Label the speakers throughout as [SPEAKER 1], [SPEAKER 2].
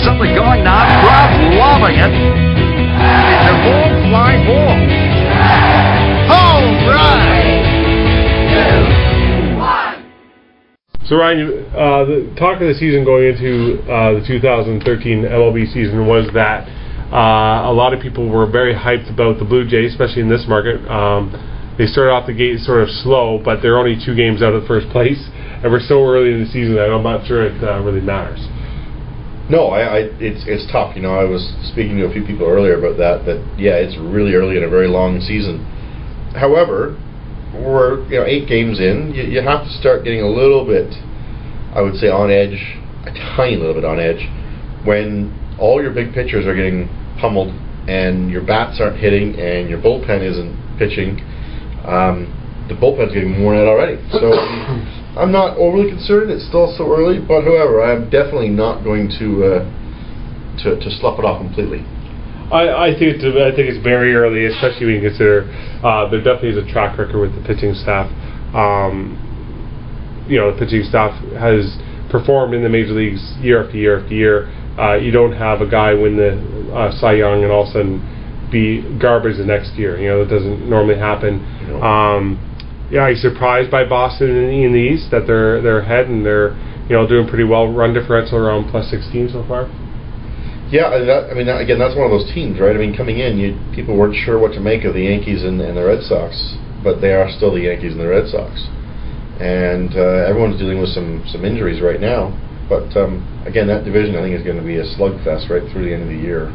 [SPEAKER 1] something going now. Crowd loving it. It's a ball, fly ball. Home run! 3, 2, 1.
[SPEAKER 2] So Ryan, the talk of the season going into the 2013 MLB season was that a lot of people were very hyped about the Blue Jays, especially in this market. They started off the gate sort of slow, but they're only 2 games out of first place, and we're so early in the season that I'm not sure it really matters.
[SPEAKER 3] No, it's tough. You know, I was speaking to a few people earlier about that yeah, it's really early in a very long season. However, we're 8 games in. You have to start getting a little bit, I would say, on edge, a tiny little bit on edge, when all your big pitchers are getting pummeled and your bats aren't hitting and your bullpen isn't pitching. The bullpen's getting worn out already. So I'm not overly concerned. It's still so early, but however, I'm definitely not going to slough it off completely.
[SPEAKER 2] I think it's very early, especially when you consider there definitely is a track record with the pitching staff. The pitching staff has performed in the major leagues year after year after year. You don't have a guy win the Cy Young and all of a sudden be garbage the next year. That doesn't normally happen. Are you surprised by Boston in the East that they're ahead and they're doing pretty well? Run differential around +16 so far.
[SPEAKER 3] Yeah, again, that's one of those teams, right? I mean, coming in, people weren't sure what to make of the Yankees and the Red Sox, but they are still the Yankees and the Red Sox, and everyone's dealing with some injuries right now. But again, that division I think is going to be a slugfest right through the end of the year.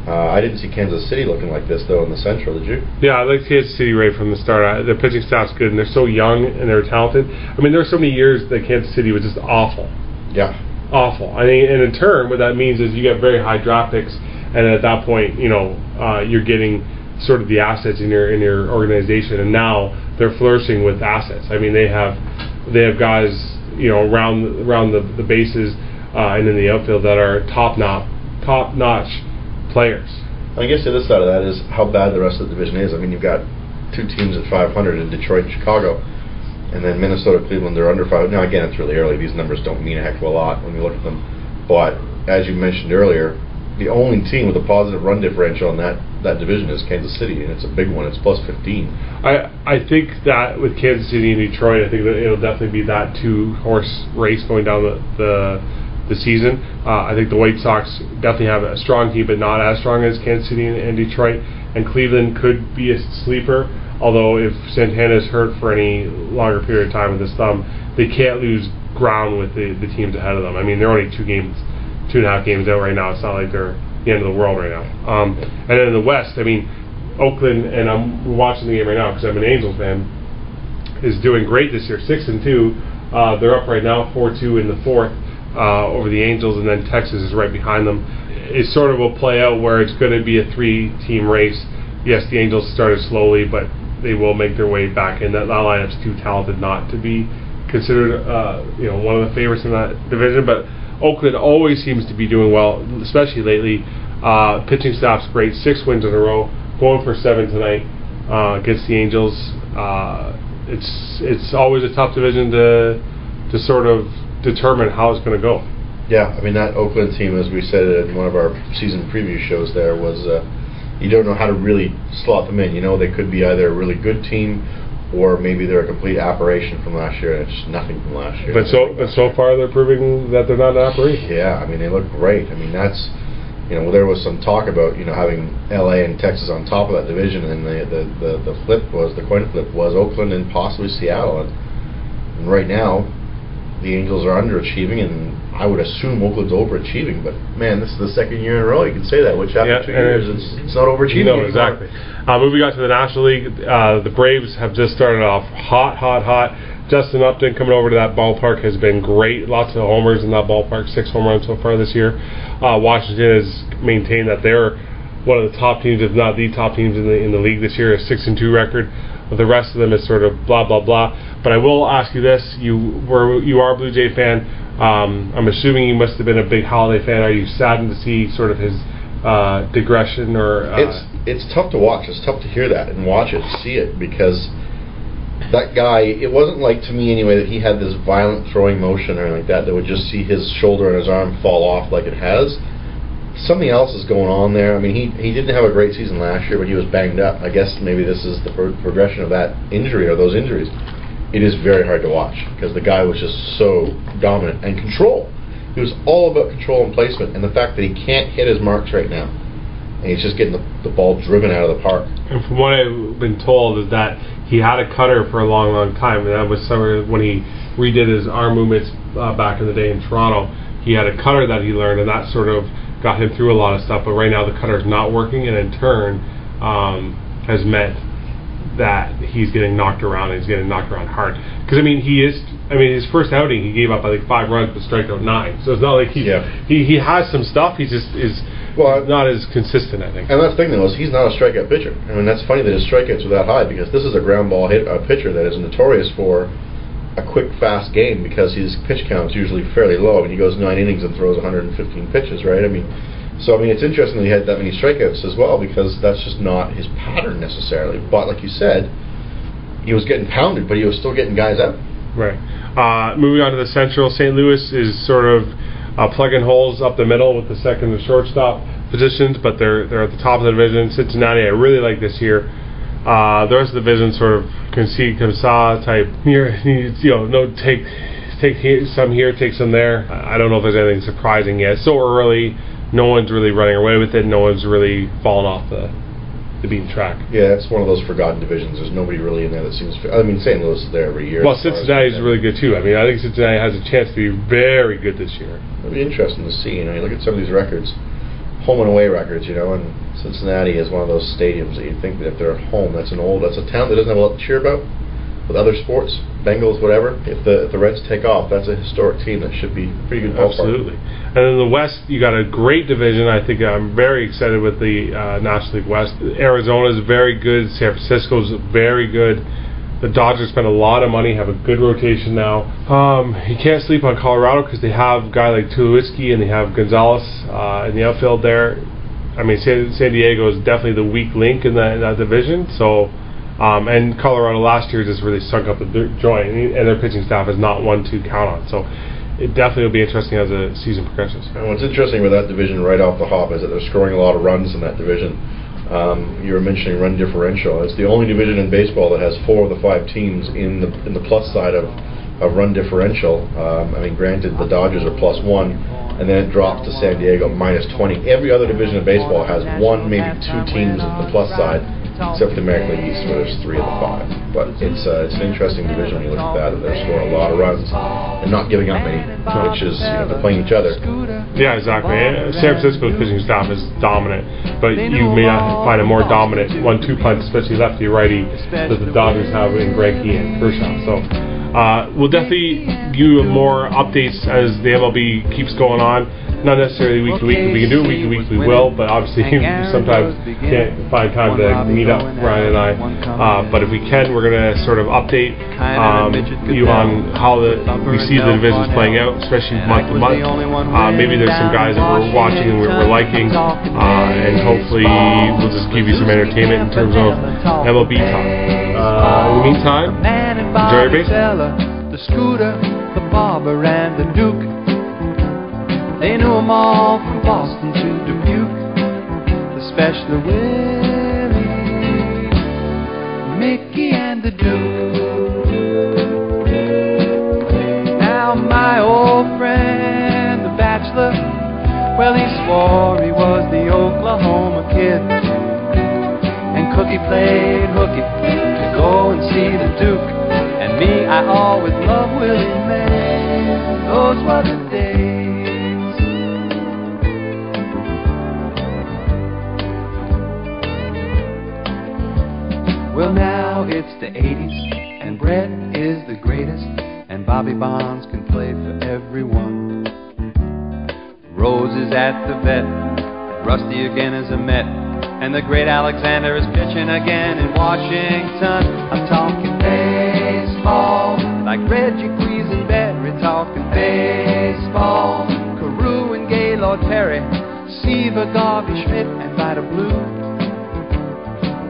[SPEAKER 3] I didn't see Kansas City looking like this though in the Central, did you? Yeah,
[SPEAKER 2] I like Kansas City right from the start. Their pitching staff's good and they're so young and they're talented. I mean, there were so many years that Kansas City was just awful.
[SPEAKER 3] Yeah.
[SPEAKER 2] Awful. I mean, and in turn, what that means is you get very high draft picks, and at that point, you're getting sort of the assets in your organization, and now they're flourishing with assets. I mean, they have guys around the bases and in the outfield that are top notch players.
[SPEAKER 3] I guess the other side of that is how bad the rest of the division is. I mean, you've got 2 teams at 500 in Detroit and Chicago. And then Minnesota, Cleveland, they're under 5. Now, again, it's really early. These numbers don't mean a heck of a lot when you look at them. But as you mentioned earlier, the only team with a positive run differential in that division is Kansas City, and it's a big one. It's +15.
[SPEAKER 2] I think that with Kansas City and Detroit, I think that it'll definitely be that 2-horse race going down the season. I think the White Sox definitely have a strong team, but not as strong as Kansas City and Detroit. And Cleveland could be a sleeper. Although if Santana's hurt for any longer period of time with his thumb, they can't lose ground with the teams ahead of them. I mean, they're only 2.5 games out right now. It's not like they're the end of the world right now. And then in the West, I mean, Oakland, and I'm watching the game right now because I'm an Angels fan, is doing great this year, 6-2. They're up right now, 4-2 in the 4th over the Angels, and then Texas is right behind them. It sort of will play out where it's going to be a 3-team race. Yes, the Angels started slowly, but they will make their way back in. That lineup's too talented not to be considered one of the favorites in that division. But Oakland always seems to be doing well, especially lately. Pitching staff's great, 6 wins in a row, going for 7 tonight against the Angels. It's always a tough division to sort of determine how it's going to go.
[SPEAKER 3] Yeah, I mean, that Oakland team, as we said in one of our season preview shows there, was you don't know how to really slot them in. They could be either a really good team or maybe they're a complete aberration from last year, and it's just nothing from last year.
[SPEAKER 2] But so far they're proving that they're not an aberration.
[SPEAKER 3] Yeah, I mean, they look great. I mean, that's, there was some talk about, having LA and Texas on top of that division, and the coin flip was Oakland and possibly Seattle. And right now, the Angels are underachieving, and I would assume Oakland's overachieving, but man, this is the 2nd year in a row you can say that, which after 2 years it's not overachieving.
[SPEAKER 2] No, exactly. Moving on to the National League, the Braves have just started off hot. Justin Upton coming over to that ballpark has been great. Lots of homers in that ballpark, 6 home runs so far this year. Washington has maintained that they're one of the top teams, if not the top teams in the league this year, a 6-2 record. The rest of them is sort of blah blah blah. But I will ask you this: you are a Blue Jay fan. I'm assuming you must have been a big Holiday fan. Are you saddened to see sort of his digression? Or
[SPEAKER 3] it's tough to watch. It's tough to hear that and watch it, see it, because that guy, it wasn't like, to me anyway, that he had this violent throwing motion or anything like that would just see his shoulder and his arm fall off like it has. Something else is going on there. I mean, he didn't have a great season last year, but he was banged up. I guess maybe this is the progression of that injury or those injuries. It is very hard to watch because the guy was just so dominant and control. He was all about control and placement, and the fact that he can't hit his marks right now, and he's just getting the ball driven out of the park.
[SPEAKER 2] And from what I've been told is that he had a cutter for a long, long time, and that was somewhere when he redid his arm movements back in the day in Toronto. He had a cutter that he learned, and that sort of got him through a lot of stuff. But right now the cutter is not working, and in turn has meant that he's getting knocked around, and he's getting knocked around hard. Because his first outing he gave up I think 5 runs but strike out 9. So it's not like he has some stuff. He just is not as consistent, I think.
[SPEAKER 3] And that's the thing though, is he's not a strikeout pitcher. I mean, that's funny that his strikeouts are that high, because this is a ground ball pitcher that is notorious for a quick, fast game, because his pitch count is usually fairly low, and he goes 9 innings and throws 115 pitches, right? I mean, it's interesting that he had that many strikeouts as well, because that's just not his pattern necessarily. But like you said, he was getting pounded, but he was still getting guys out.
[SPEAKER 2] Right. Moving on to the Central, St. Louis is sort of plugging holes up the middle with the second and shortstop positions, but they're at the top of the division. Cincinnati, I really like this year. The rest of the division sort of come-sa type. Take some here, take some there. I don't know if there's anything surprising yet. It's so early. No one's really running away with it. No one's really fallen off the beaten track.
[SPEAKER 3] Yeah, it's one of those forgotten divisions. There's nobody really in there that seems... I mean, St. Louis is there every year.
[SPEAKER 2] Well, Cincinnati's really good too. I mean, I think Cincinnati has a chance to be very good this year.
[SPEAKER 3] It'll be interesting to see. You look at some of these records, home and away records, and Cincinnati is one of those stadiums that you'd think that if they're at home, that's a town that doesn't have a lot to cheer about with other sports, Bengals, whatever. If the Reds take off, that's a historic team that should be a pretty good ballpark.
[SPEAKER 2] Absolutely. And in the West, you got a great division. I think I'm very excited with the National League West. Arizona is very good. San Francisco is very good. The Dodgers spent a lot of money, have a good rotation now. You can't sleep on Colorado because they have a guy like Tulowitzki and they have Gonzalez in the outfield there. I mean, San Diego is definitely the weak link in that division. So, and Colorado last year just really sunk up the joint, and their pitching staff is not one to count on. So, it definitely will be interesting as the season progresses.
[SPEAKER 3] And what's interesting with that division right off the hop is that they're scoring a lot of runs in that division. You were mentioning run differential. It's the only division in baseball that has 4 of the 5 teams in the plus side of run differential. Granted, the Dodgers are +1, and then it drops to San Diego -20. Every other division of baseball has 1, maybe 2 teams in the plus side, except the American League East, where there's 3 of the 5. But it's an interesting division when you look at that. They're scoring a lot of runs and not giving up any, which is they're playing each other.
[SPEAKER 2] Yeah, exactly. And San Francisco's pitching staff is dominant, but you may not find a more dominant 1-2 punch, especially lefty righty, that the Dodgers have in Greinke and Kershaw. So we'll definitely give you more updates as the MLB keeps going on. Not necessarily week to week. If we can do it week to week, we will. But obviously, we sometimes can't find time to meet up, Ryan and I. But if we can, we're going to sort of update you on how we see the divisions playing out, especially month to month. Maybe there's some guys that we're watching and we're liking, and hopefully we'll just give you some entertainment in terms of MLB talk. In the meantime, enjoy your baseball.
[SPEAKER 4] The Scooter, the Barber, and the Duke. They knew them all from Boston to Dubuque, especially Willie, Mickey, and the Duke. Now my old friend, the bachelor, well, he swore he was the Oklahoma kid, and Cookie played hooky to go and see the Duke. And me, I always loved Willie, man, those were the days. Well, now it's the 80s, and Brett is the greatest, and Bobby Bonds can play for everyone. Rose is at the vet, and Rusty again is a Met, and the great Alexander is pitching again in Washington. I'm talking baseball, like Reggie Quisenberry, talking baseball. Carew and Gaylord Perry, Seaver, Garvey, Schmidt, and Vida Blue.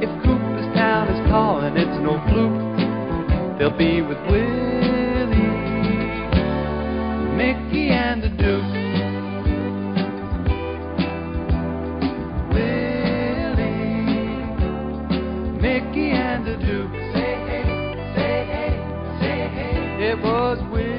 [SPEAKER 4] If Cooperstown is calling, it's no fluke. He'll be with Willie, Mickey, and the Duke. Willie, Mickey, and the Duke. Say hey, say hey, say hey. It was Willie.